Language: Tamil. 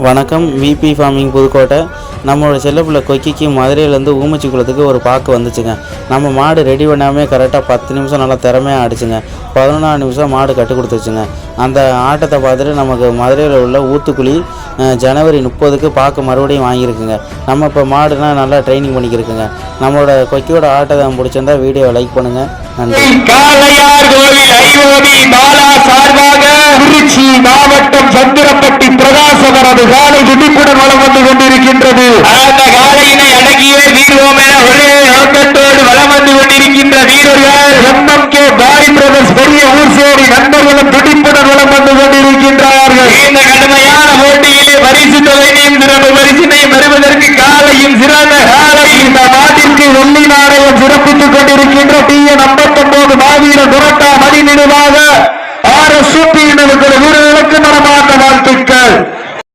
வணக்கம். VP farming Pudukkottai. நம்மளோட செல்லப்பிள்ளை கொக்கிக்கு மதுரையிலேருந்து ஊமச்சி குளத்துக்கு ஒரு பாக்கு வந்துச்சுங்க. நம்ம மாடு ரெடி பண்ணாமல் கரெக்டாக 10 நிமிஷம் நல்லா திறமையாக ஆடிச்சுங்க. 14 நிமிஷம் மாடு கட்டு கொடுத்துச்சுங்க. அந்த ஆட்டத்தை பார்த்துட்டு நமக்கு மதுரையில் உள்ள ஊத்துக்குழி ஜனவரி 30க்கு பாக்கு மறுபடியும் வாங்கியிருக்குங்க. நம்ம இப்போ மாடுனா நல்லா ட்ரைனிங் பண்ணிக்கிருக்குங்க. நம்மளோட கொக்கியோட ஆட்டத்தை பிடிச்சிருந்தா வீடியோவை லைக் பண்ணுங்கள். நன்றி. காளையார் கோவில் ஐஓபி பாலா சார்பாக திருச்சி மாவட்டம் சந்திரப்பட்டி பிரகாசவரது காலை துடிப்புடன் வளம் வந்து கொண்டிருக்கின்றது. அந்த காலையினை அடக்கிய வீரோம் என ஒரே நோக்கத்தோடு வளம் வந்து கொண்டிருக்கின்ற வீரர்கள் எம்எம்கே பாய் பிரதர்ஸ் பெரிய ஊர் சேரி நண்பர்களும் துடிப்புடன் வளம் வந்து கொண்டிருக்கின்றார்கள். இந்த கடுமையான போட்டியிலே பரிசு தொகையையும் சிறப்பு பரிசினையும் பெறுவதற்கு காலையும் சிறந்த காலை இந்த நாட்டிற்கு வெள்ளி நாணயம் சிறப்பித்துக் கொண்டிருக்கின்ற TN 59 மாவீர துரட்டா மணி நினைவாக RS சூப்பியினருக்கு